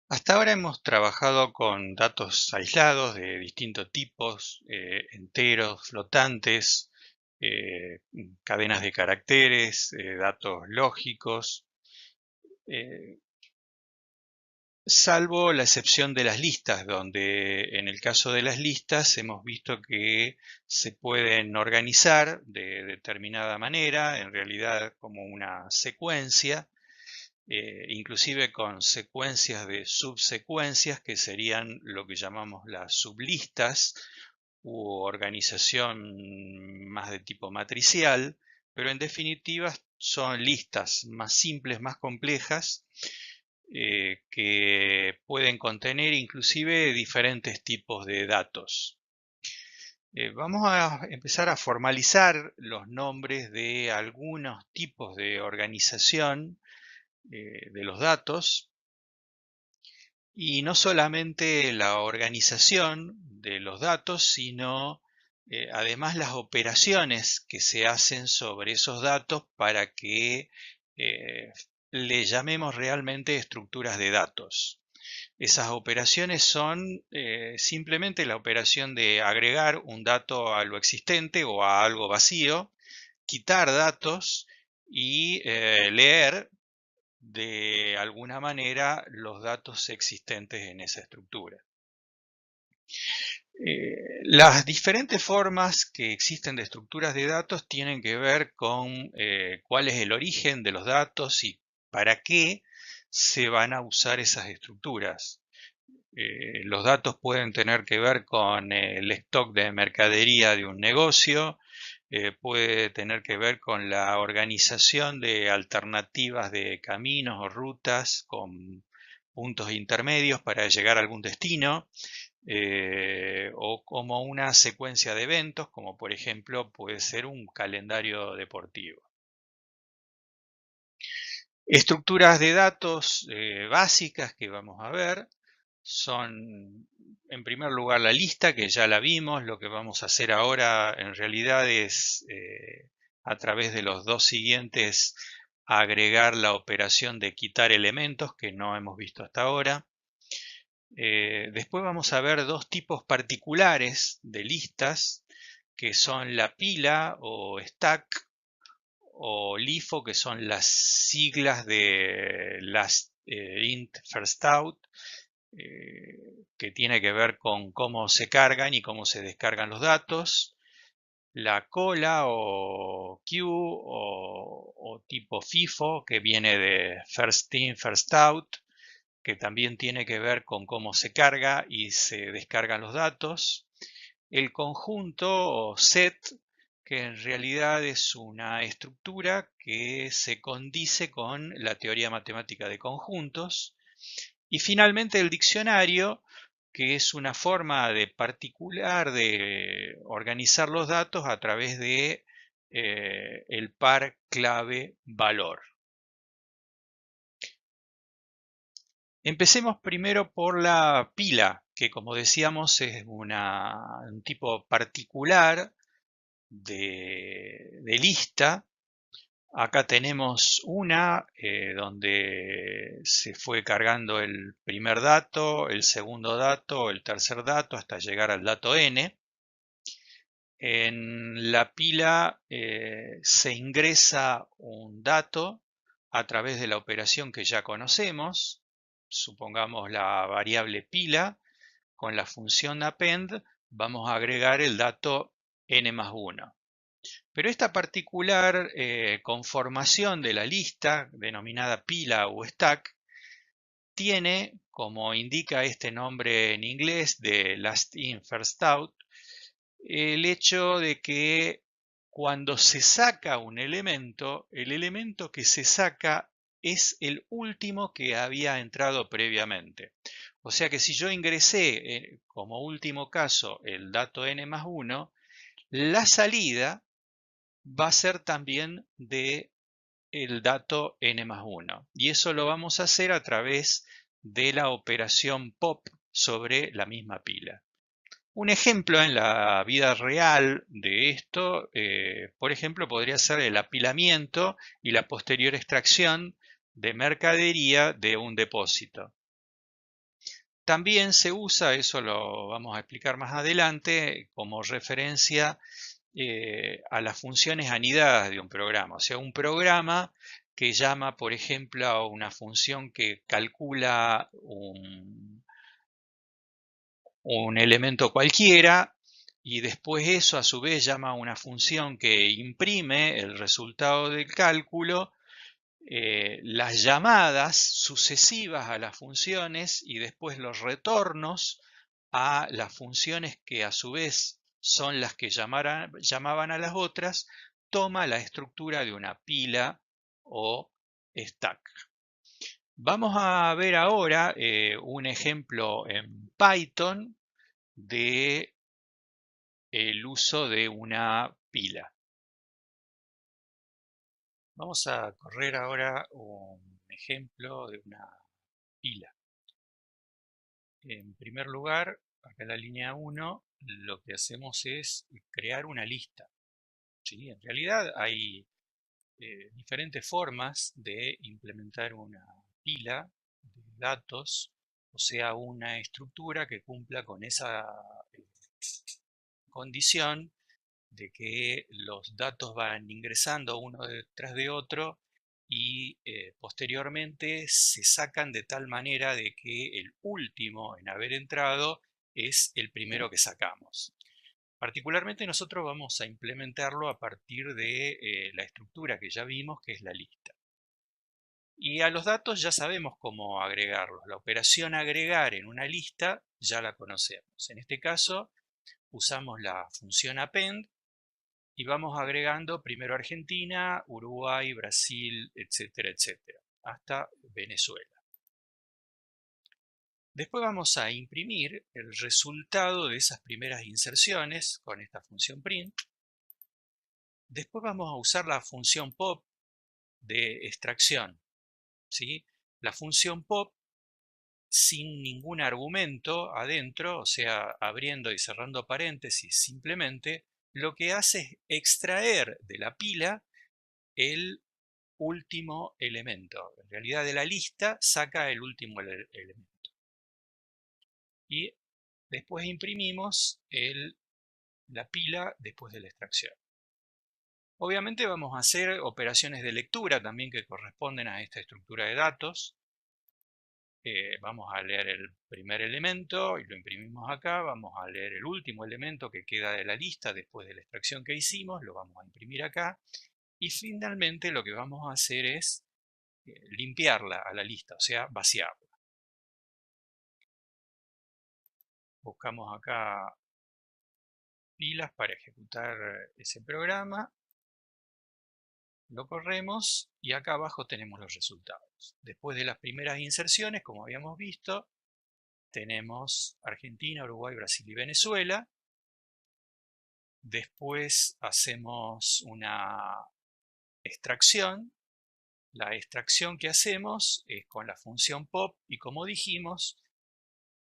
Hasta ahora hemos trabajado con datos aislados de distintos tipos, enteros, flotantes, cadenas de caracteres, datos lógicos, eh, salvo la excepción de las listas, donde en el caso de las listas hemos visto que se pueden organizar de determinada manera, en realidad como una secuencia, inclusive con secuencias de subsecuencias que serían lo que llamamos las sublistas u organización más de tipo matricial, pero en definitiva son listas más simples, más complejas, que pueden contener inclusive diferentes tipos de datos. Vamos a empezar a formalizar los nombres de algunos tipos de organización de los datos, y no solamente la organización de los datos, sino además las operaciones que se hacen sobre esos datos para que eh, le llamemos realmente estructuras de datos. Esas operaciones son simplemente la operación de agregar un dato a lo existente o a algo vacío, quitar datos y leer de alguna manera los datos existentes en esa estructura. Las diferentes formas que existen de estructuras de datos tienen que ver con cuál es el origen de los datos y para qué se van a usar esas estructuras. Los datos pueden tener que ver con el stock de mercadería de un negocio, puede tener que ver con la organización de alternativas de caminos o rutas con puntos intermedios para llegar a algún destino, o como una secuencia de eventos, como por ejemplo puede ser un calendario deportivo. Estructuras de datos básicas que vamos a ver son, en primer lugar, la lista, que ya la vimos. Lo que vamos a hacer ahora en realidad es, a través de los dos siguientes, agregar la operación de quitar elementos que no hemos visto hasta ahora. Después vamos a ver dos tipos particulares de listas, que son la pila o stack, o LIFO, que son las siglas de Last In, First Out, que tiene que ver con cómo se cargan y cómo se descargan los datos. La cola o queue o tipo FIFO, que viene de First In, First Out, que también tiene que ver con cómo se carga y se descargan los datos. El conjunto o set, que en realidad es una estructura que se condice con la teoría matemática de conjuntos. Y finalmente el diccionario, que es una forma de particular de organizar los datos a través de el par clave valor. Empecemos primero por la pila, que como decíamos es un tipo particular de lista. Acá tenemos una donde se fue cargando el primer dato, el segundo dato, el tercer dato, hasta llegar al dato n. En la pila se ingresa un dato a través de la operación que ya conocemos, supongamos la variable pila. Con la función append vamos a agregar el dato n más 1. Pero esta particular conformación de la lista, denominada pila o stack, tiene, como indica este nombre en inglés de last in, first out, el hecho de que cuando se saca un elemento, el elemento que se saca es el último que había entrado previamente. O sea que si yo ingresé como último caso el dato n más 1, la salida va a ser también de el dato n más 1. Y eso lo vamos a hacer a través de la operación pop sobre la misma pila. Un ejemplo en la vida real de esto, por ejemplo, podría ser el apilamiento y la posterior extracción de mercadería de un depósito. También se usa, eso lo vamos a explicar más adelante, como referencia a las funciones anidadas de un programa. O sea, un programa que llama, por ejemplo, a una función que calcula un elemento cualquiera, y después eso a su vez llama a una función que imprime el resultado del cálculo. Las llamadas sucesivas a las funciones y después los retornos a las funciones que a su vez son las que llamaban a las otras, toma la estructura de una pila o stack. Vamos a ver ahora un ejemplo en Python de el uso de una pila. Vamos a correr ahora un ejemplo de una pila. En primer lugar, acá en la línea 1, lo que hacemos es crear una lista. ¿Sí? En realidad hay diferentes formas de implementar una pila de datos, o sea, una estructura que cumpla con esa condición de que los datos van ingresando uno detrás de otro y posteriormente se sacan de tal manera de que el último en haber entrado es el primero que sacamos. Particularmente nosotros vamos a implementarlo a partir de la estructura que ya vimos, que es la lista. Y a los datos ya sabemos cómo agregarlos. La operación agregar en una lista ya la conocemos. En este caso usamos la función append y vamos agregando primero Argentina, Uruguay, Brasil, etcétera, etcétera, hasta Venezuela. Después vamos a imprimir el resultado de esas primeras inserciones con esta función print. Después vamos a usar la función pop de extracción, ¿sí? La función pop sin ningún argumento adentro, o sea, abriendo y cerrando paréntesis, simplemente lo que hace es extraer de la pila el último elemento. En realidad de la lista saca el último elemento. Y después imprimimos la pila después de la extracción. Obviamente vamos a hacer operaciones de lectura también que corresponden a esta estructura de datos. Vamos a leer el primer elemento y lo imprimimos acá. Vamos a leer el último elemento que queda de la lista después de la extracción que hicimos. Lo vamos a imprimir acá. Y finalmente lo que vamos a hacer es limpiarla a la lista, o sea, vaciarla. Buscamos acá pilas para ejecutar ese programa. Lo corremos y acá abajo tenemos los resultados. Después de las primeras inserciones, como habíamos visto, tenemos Argentina, Uruguay, Brasil y Venezuela. Después hacemos una extracción. La extracción que hacemos es con la función pop y como dijimos,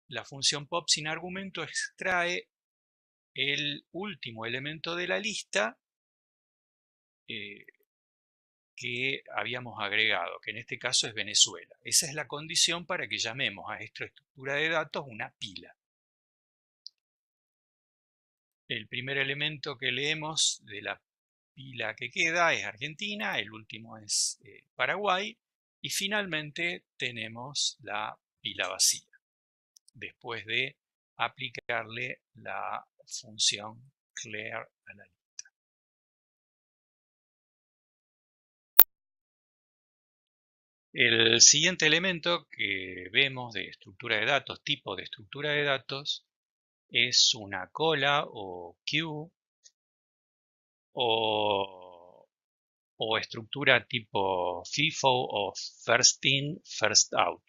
la función pop sin argumento extrae el último elemento de la lista que habíamos agregado, que en este caso es Venezuela. Esa es la condición para que llamemos a esta estructura de datos una pila. El primer elemento que leemos de la pila que queda es Argentina, el último es Paraguay y finalmente tenemos la pila vacía, después de aplicarle la función clear a la lista. El siguiente elemento que vemos de estructura de datos, tipo de estructura de datos, es una cola o queue o estructura tipo FIFO o first in, first out.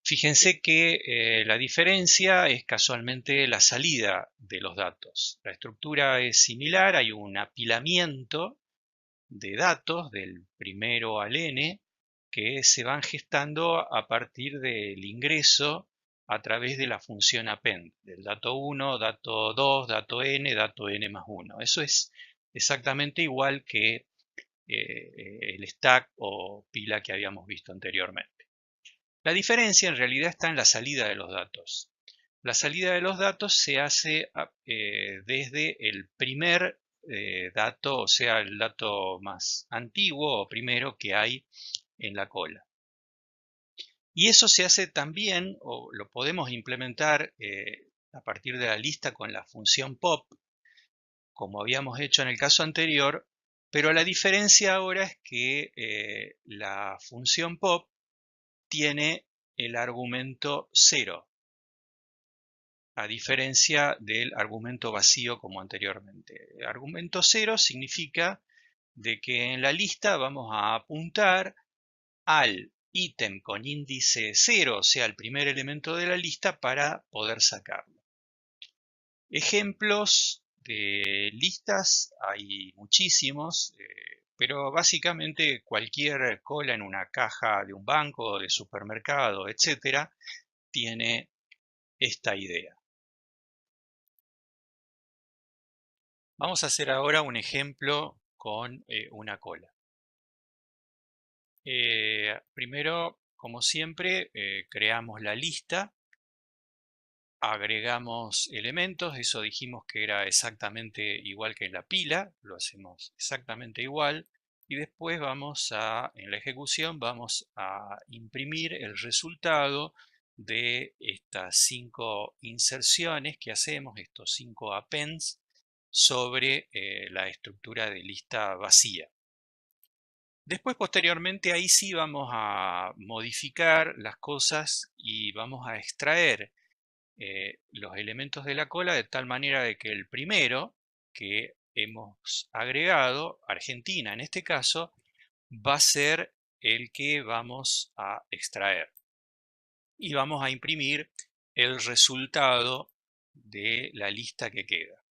Fíjense que la diferencia es casualmente la salida de los datos. La estructura es similar, hay un apilamiento de datos del primero al n que se van gestando a partir del ingreso a través de la función append, del dato 1, dato 2, dato n más 1. Eso es exactamente igual que el stack o pila que habíamos visto anteriormente. La diferencia en realidad está en la salida de los datos. La salida de los datos se hace desde el primer dato, o sea, el dato más antiguo o primero que hay en la cola. Y eso se hace también, o lo podemos implementar a partir de la lista con la función pop, como habíamos hecho en el caso anterior, pero la diferencia ahora es que la función pop tiene el argumento 0, a diferencia del argumento vacío como anteriormente. El argumento 0 significa de que en la lista vamos a apuntar al ítem con índice 0, o sea, el primer elemento de la lista, para poder sacarlo. Ejemplos de listas hay muchísimos, pero básicamente cualquier cola en una caja de un banco, de supermercado, etcétera, tiene esta idea. Vamos a hacer ahora un ejemplo con una cola. Primero, como siempre, creamos la lista, agregamos elementos, eso dijimos que era exactamente igual que en la pila, lo hacemos exactamente igual, y después en la ejecución vamos a imprimir el resultado de estas 5 inserciones que hacemos, estos 5 appends, sobre la estructura de lista vacía. Después, posteriormente, ahí sí vamos a modificar las cosas y vamos a extraer los elementos de la cola de tal manera de que el primero que hemos agregado, Argentina en este caso, va a ser el que vamos a extraer. Y vamos a imprimir el resultado de la lista que queda.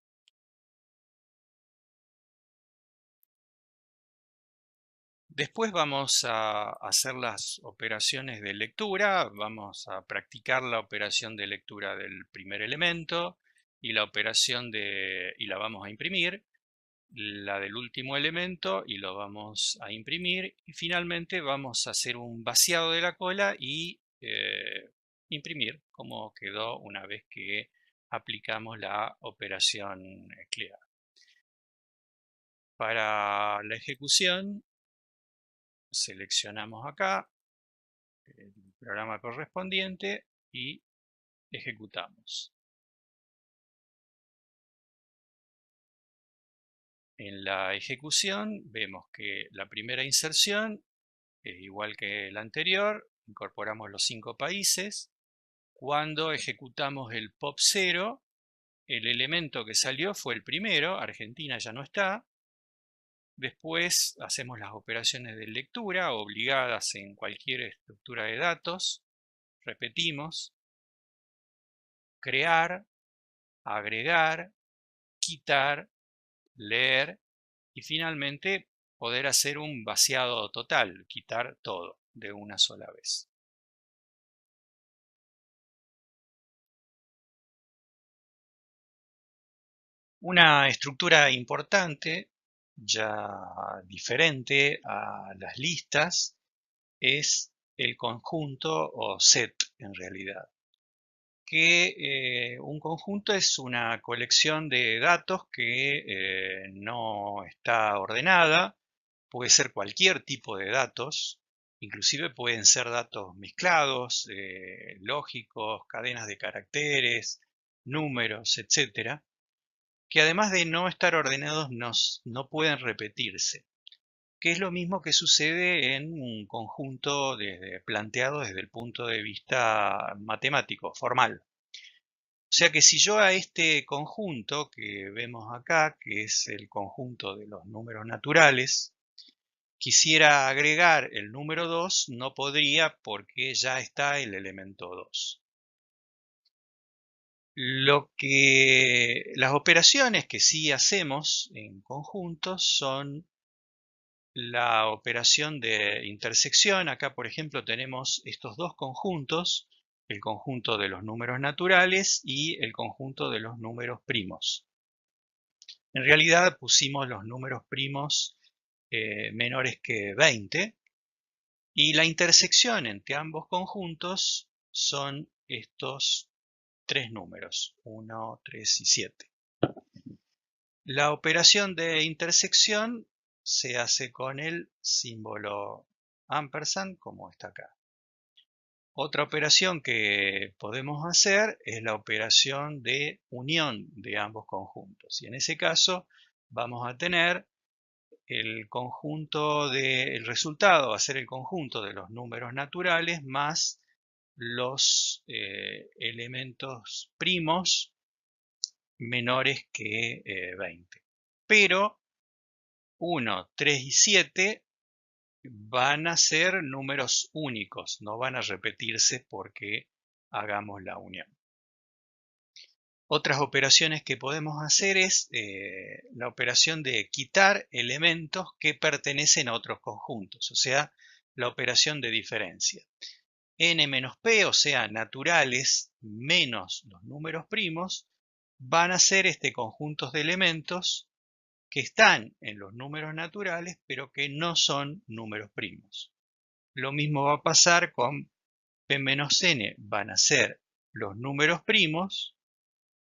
Después vamos a hacer las operaciones de lectura, vamos a practicar la operación de lectura del primer elemento y la y la vamos a imprimir, la del último elemento y lo vamos a imprimir, y finalmente vamos a hacer un vaciado de la cola y imprimir como quedó una vez que aplicamos la operación clear. Para la ejecución, seleccionamos acá el programa correspondiente y ejecutamos. En la ejecución vemos que la primera inserción es igual que la anterior, incorporamos los 5 países. Cuando ejecutamos el POP 0, el elemento que salió fue el primero, Argentina ya no está. Después hacemos las operaciones de lectura obligadas en cualquier estructura de datos. Repetimos: crear, agregar, quitar, leer y finalmente poder hacer un vaciado total, quitar todo de una sola vez. Una estructura importante, ya diferente a las listas, es el conjunto o set en realidad. Que un conjunto es una colección de datos que no está ordenada, puede ser cualquier tipo de datos, inclusive pueden ser datos mezclados, lógicos, cadenas de caracteres, números, etcétera, que además de no estar ordenados no pueden repetirse, que es lo mismo que sucede en un conjunto planteado desde el punto de vista matemático, formal. O sea que si yo a este conjunto que vemos acá, que es el conjunto de los números naturales, quisiera agregar el número 2, no podría porque ya está el elemento 2. Las operaciones que sí hacemos en conjuntos son la operación de intersección. Acá, por ejemplo, tenemos estos dos conjuntos, el conjunto de los números naturales y el conjunto de los números primos. En realidad pusimos los números primos menores que 20, Y la intersección entre ambos conjuntos son estos tres números, 1, 3 y 7. La operación de intersección se hace con el símbolo ampersand, como está acá. Otra operación que podemos hacer es la operación de unión de ambos conjuntos. Y en ese caso vamos a tener el resultado va a ser el conjunto de los números naturales más los elementos primos menores que 20. Pero 1, 3 y 7 van a ser números únicos, no van a repetirse porque hagamos la unión. Otras operaciones que podemos hacer es la operación de quitar elementos que pertenecen a otros conjuntos, o sea, la operación de diferencia. N menos P, o sea, naturales menos los números primos, van a ser conjuntos de elementos que están en los números naturales, pero que no son números primos. Lo mismo va a pasar con P menos N, van a ser los números primos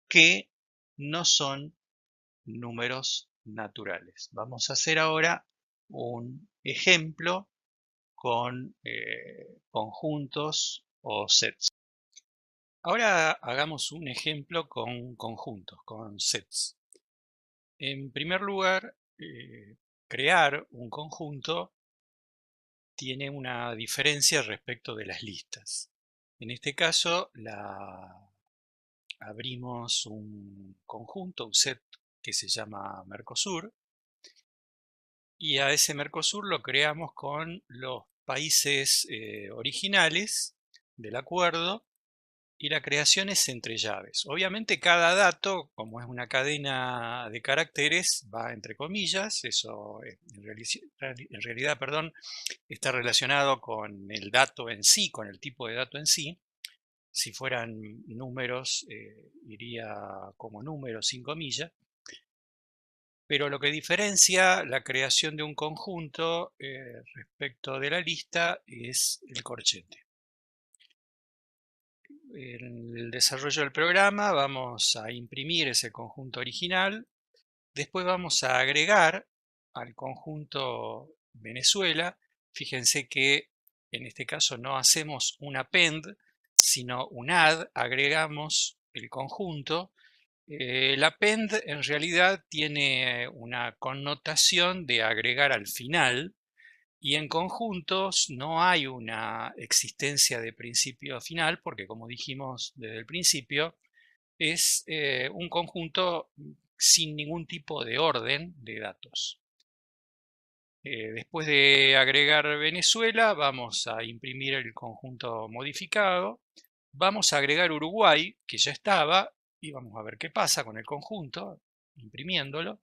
que no son números naturales. Vamos a hacer ahora un ejemplo con conjuntos o sets. Ahora hagamos un ejemplo con conjuntos, con sets. En primer lugar, crear un conjunto tiene una diferencia respecto de las listas. En este caso, abrimos un conjunto, un set que se llama Mercosur, y a ese Mercosur lo creamos con los países originales del acuerdo, y la creación es entre llaves. Obviamente cada dato, como es una cadena de caracteres, va entre comillas. Eso en realidad, está relacionado con el dato en sí, con el tipo de dato en sí. Si fueran números, iría como número sin comillas. Pero lo que diferencia la creación de un conjunto respecto de la lista es el corchete. En el desarrollo del programa vamos a imprimir ese conjunto original, después vamos a agregar al conjunto Venezuela. Fíjense que en este caso no hacemos un append, sino un add, agregamos el conjunto. El append en realidad tiene una connotación de agregar al final, y en conjuntos no hay una existencia de principio final, porque como dijimos desde el principio, es un conjunto sin ningún tipo de orden de datos. Después de agregar Venezuela, vamos a imprimir el conjunto modificado. Vamos a agregar Uruguay, que ya estaba, y vamos a ver qué pasa con el conjunto, imprimiéndolo.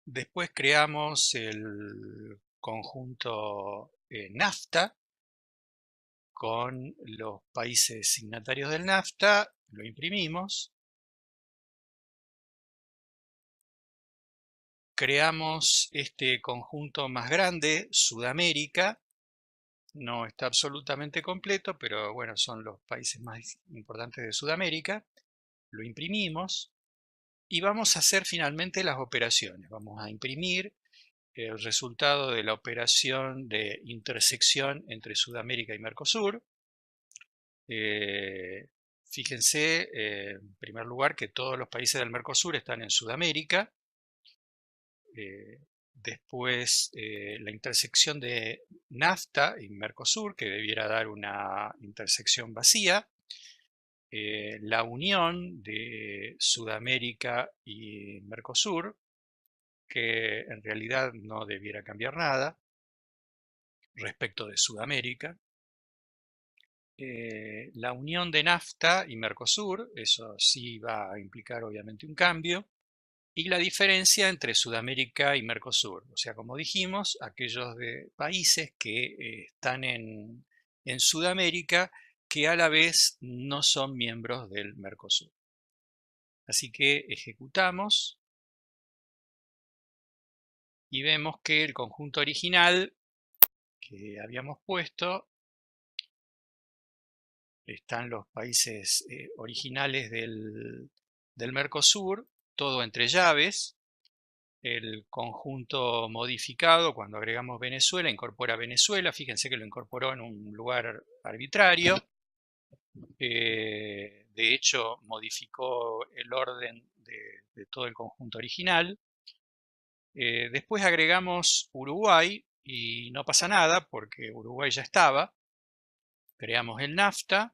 Después creamos el conjunto NAFTA con los países signatarios del NAFTA, lo imprimimos. Creamos este conjunto más grande, Sudamérica. No está absolutamente completo, pero bueno, son los países más importantes de Sudamérica. Lo imprimimos y vamos a hacer finalmente las operaciones. Vamos a imprimir el resultado de la operación de intersección entre Sudamérica y Mercosur. Fíjense, en primer lugar, que todos los países del Mercosur están en Sudamérica. Después, la intersección de NAFTA y Mercosur, que debiera dar una intersección vacía. La unión de Sudamérica y Mercosur, que en realidad no debiera cambiar nada respecto de Sudamérica. La unión de NAFTA y Mercosur, eso sí va a implicar obviamente un cambio. Y la diferencia entre Sudamérica y Mercosur, o sea, como dijimos, aquellos países que están en Sudamérica que a la vez no son miembros del Mercosur. Así que ejecutamos y vemos que el conjunto original que habíamos puesto, están los países originales del Mercosur, todo entre llaves. El conjunto modificado, cuando agregamos Venezuela, incorpora Venezuela. Fíjense que lo incorporó en un lugar arbitrario. De hecho, modificó el orden de todo el conjunto original. Después agregamos Uruguay y no pasa nada porque Uruguay ya estaba. Creamos el NAFTA.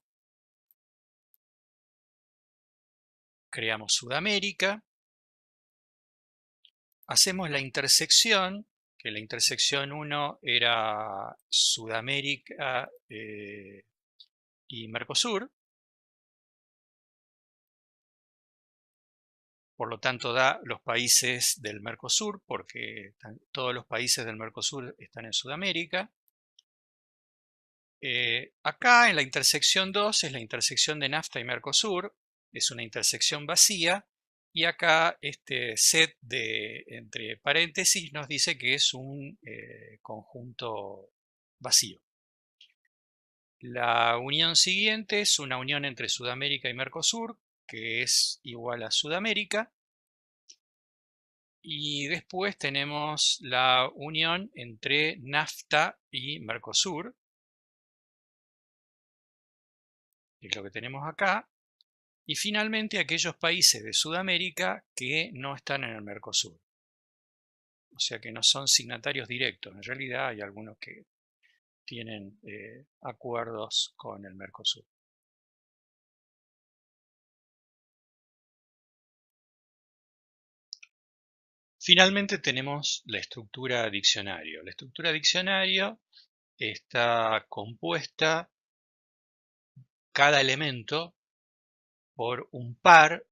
Creamos Sudamérica. Hacemos la intersección, que la intersección 1 era Sudamérica y Mercosur. Por lo tanto, da los países del Mercosur, porque todos los países del Mercosur están en Sudamérica. Acá en la intersección 2 es la intersección de NAFTA y Mercosur, es una intersección vacía, y acá este set de entre paréntesis nos dice que es un conjunto vacío. La unión siguiente es una unión entre Sudamérica y Mercosur, que es igual a Sudamérica. Y después tenemos la unión entre NAFTA y Mercosur, que es lo que tenemos acá. Y finalmente aquellos países de Sudamérica que no están en el Mercosur. O sea que no son signatarios directos. En realidad hay algunos que tienen acuerdos con el Mercosur. Finalmente tenemos la estructura diccionario. La estructura diccionario está compuesta cada elemento por un par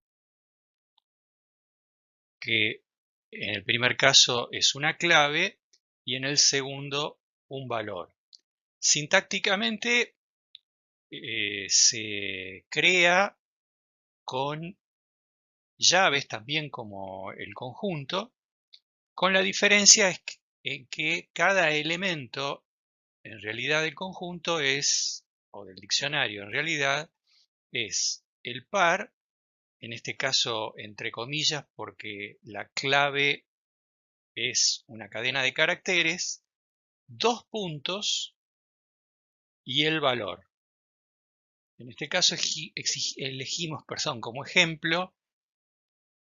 que en el primer caso es una clave y en el segundo un valor. Sintácticamente se crea con llaves también como el conjunto, con la diferencia en que cada elemento en realidad del conjunto es, o del diccionario en realidad, es el par, en este caso entre comillas porque la clave es una cadena de caracteres, 2 puntos y el valor. En este caso elegimos como ejemplo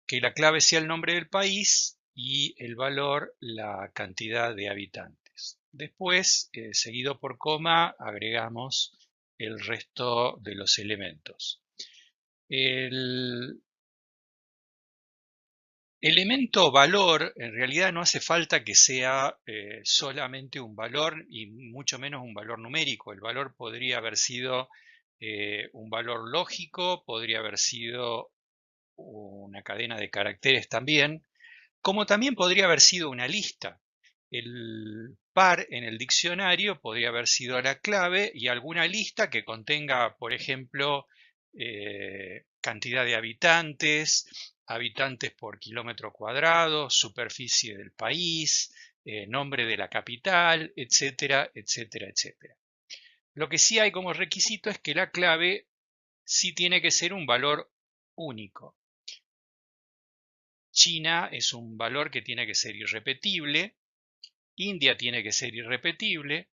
que la clave sea el nombre del país y el valor la cantidad de habitantes. Después, seguido por coma, agregamos el resto de los elementos. El elemento valor, en realidad no hace falta que sea solamente un valor y mucho menos un valor numérico. El valor podría haber sido un valor lógico, podría haber sido una cadena de caracteres también, como también podría haber sido una lista. El par en el diccionario podría haber sido la clave y alguna lista que contenga, por ejemplo, cantidad de habitantes, habitantes por kilómetro cuadrado, superficie del país, nombre de la capital, etcétera, etcétera, etcétera. Lo que sí hay como requisito es que la clave sí tiene que ser un valor único. China es un valor que tiene que ser irrepetible, India tiene que ser irrepetible,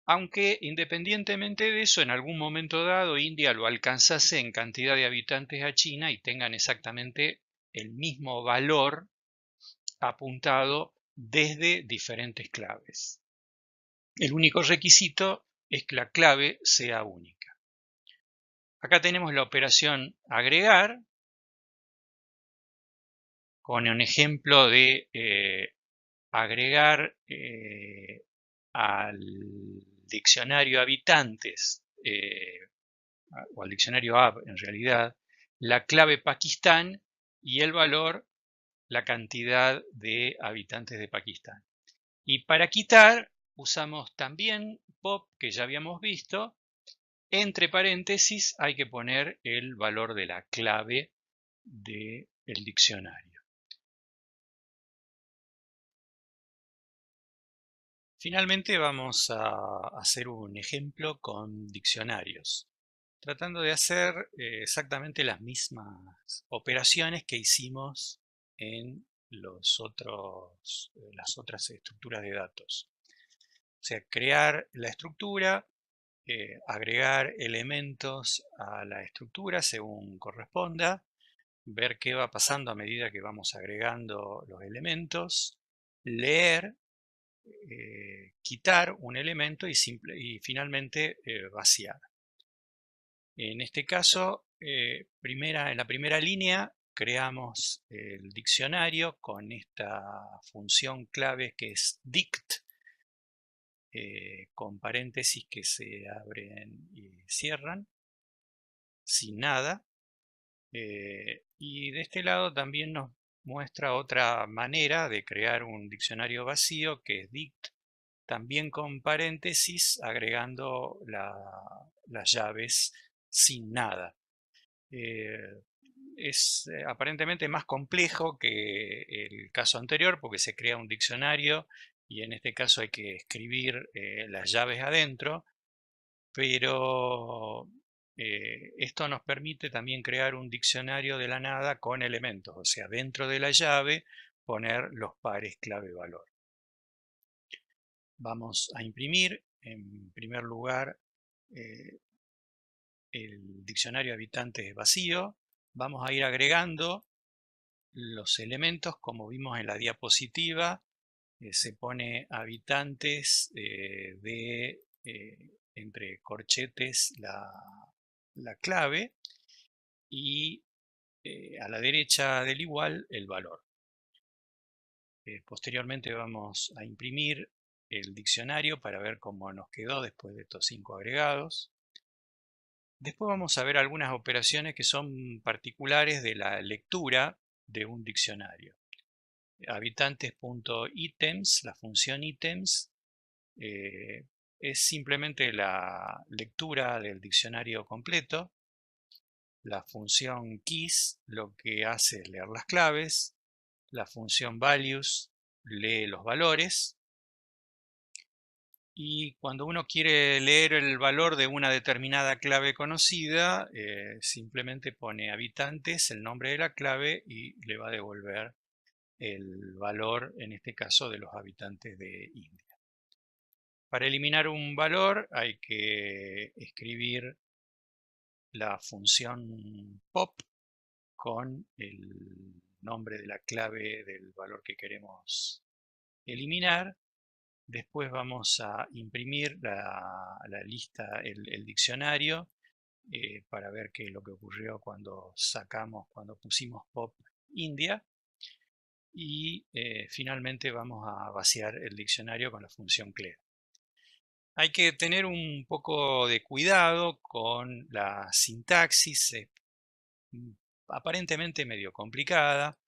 aunque independientemente de eso, en algún momento dado India lo alcanzase en cantidad de habitantes a China y tengan exactamente el mismo valor apuntado desde diferentes claves. El único requisito es que la clave sea única. Acá tenemos la operación agregar, con un ejemplo de agregar al diccionario habitantes, o al diccionario AB en realidad, la clave Pakistán y el valor, la cantidad de habitantes de Pakistán. Y para quitar usamos también pop, que ya habíamos visto. Entre paréntesis hay que poner el valor de la clave del diccionario. Finalmente vamos a hacer un ejemplo con diccionarios, tratando de hacer exactamente las mismas operaciones que hicimos en las otras estructuras de datos. O sea, crear la estructura, agregar elementos a la estructura según corresponda, ver qué va pasando a medida que vamos agregando los elementos, leer, quitar un elemento y finalmente vaciar. En este caso, en la primera línea creamos el diccionario con esta función clave que es dict, con paréntesis que se abren y cierran, sin nada. Y de este lado también nos muestra otra manera de crear un diccionario vacío, que es dict, también con paréntesis, agregando las llaves sin nada. Es aparentemente más complejo que el caso anterior porque se crea un diccionario y en este caso hay que escribir las llaves adentro, pero esto nos permite también crear un diccionario de la nada con elementos, o sea, dentro de la llave poner los pares clave-valor. Vamos a imprimir en primer lugar el diccionario habitantes vacío. Vamos a ir agregando los elementos como vimos en la diapositiva. Se pone habitantes de entre corchetes la clave y a la derecha del igual el valor. Posteriormente vamos a imprimir el diccionario para ver cómo nos quedó después de estos 5 agregados. Después vamos a ver algunas operaciones que son particulares de la lectura de un diccionario. Habitantes.items, la función items, es simplemente la lectura del diccionario completo. La función keys lo que hace es leer las claves. La función values lee los valores. Y cuando uno quiere leer el valor de una determinada clave conocida, simplemente pone habitantes, el nombre de la clave y le va a devolver el valor, en este caso, de los habitantes de India. Para eliminar un valor hay que escribir la función pop con el nombre de la clave del valor que queremos eliminar. Después vamos a imprimir la lista, el diccionario, para ver qué es lo que ocurrió cuando pusimos pop India. Y finalmente vamos a vaciar el diccionario con la función clear. Hay que tener un poco de cuidado con la sintaxis, aparentemente medio complicada,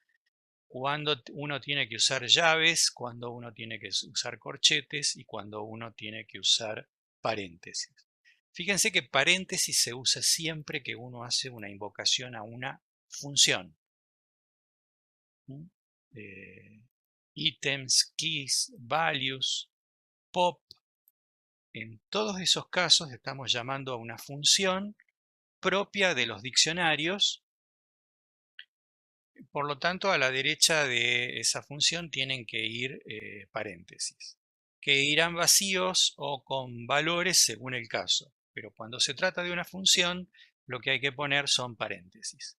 cuando uno tiene que usar llaves, cuando uno tiene que usar corchetes y cuando uno tiene que usar paréntesis. Fíjense que paréntesis se usa siempre que uno hace una invocación a una función. Items, keys, values, pop. En todos esos casos estamos llamando a una función propia de los diccionarios. Por lo tanto, a la derecha de esa función tienen que ir paréntesis, que irán vacíos o con valores según el caso. Pero cuando se trata de una función, lo que hay que poner son paréntesis.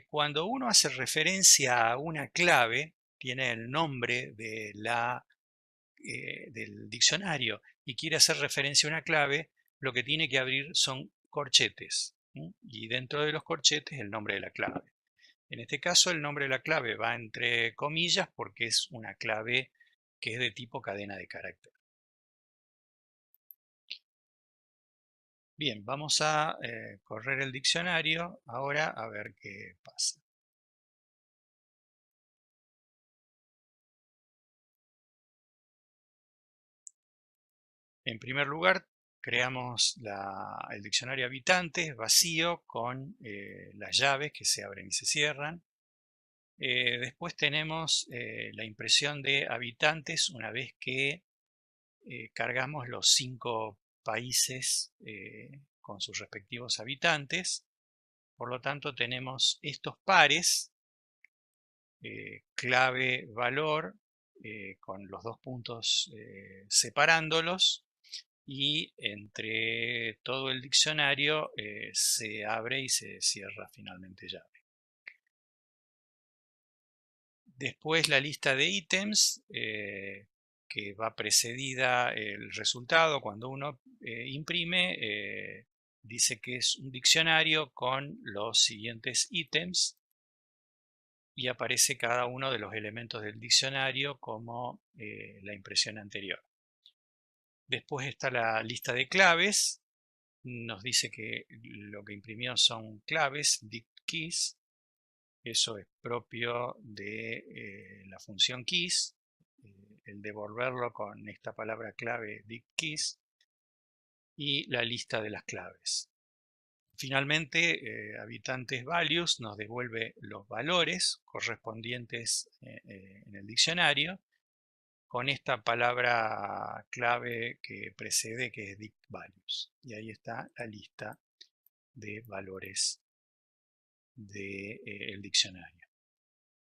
Cuando uno hace referencia a una clave, tiene el nombre de del diccionario y quiere hacer referencia a una clave, lo que tiene que abrir son corchetes. Y dentro de los corchetes el nombre de la clave. En este caso el nombre de la clave va entre comillas porque es una clave que es de tipo cadena de carácter. Bien, vamos a correr el diccionario ahora a ver qué pasa. En primer lugar, creamos el diccionario habitantes vacío con las llaves que se abren y se cierran. Después tenemos la impresión de habitantes una vez que cargamos los 5 países con sus respectivos habitantes. Por lo tanto, tenemos estos pares, clave, valor, con los 2 puntos separándolos, y entre todo el diccionario se abre y se cierra finalmente llave. Después la lista de ítems, que va precedida el resultado cuando uno imprime, dice que es un diccionario con los siguientes ítems y aparece cada uno de los elementos del diccionario como la impresión anterior. Después está la lista de claves, nos dice que lo que imprimió son claves, dict keys. Eso es propio de la función keys, el devolverlo con esta palabra clave dict keys, y la lista de las claves. Finalmente, habitantes values nos devuelve los valores correspondientes en el diccionario, con esta palabra clave que precede, que es dict values. Y ahí está la lista de valores del diccionario.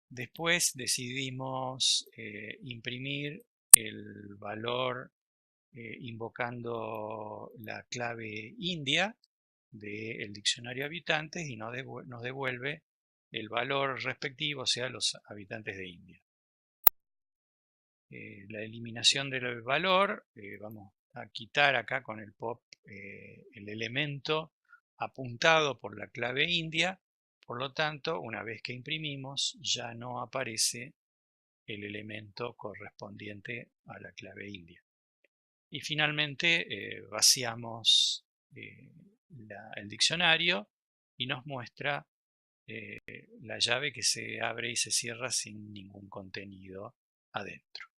Después decidimos imprimir el valor invocando la clave India del diccionario habitantes, y nos devuelve el valor respectivo, o sea, los habitantes de India. La eliminación del valor, vamos a quitar acá con el pop el elemento apuntado por la clave India. Por lo tanto, una vez que imprimimos, ya no aparece el elemento correspondiente a la clave India. Y finalmente vaciamos el diccionario y nos muestra la llave que se abre y se cierra sin ningún contenido adentro.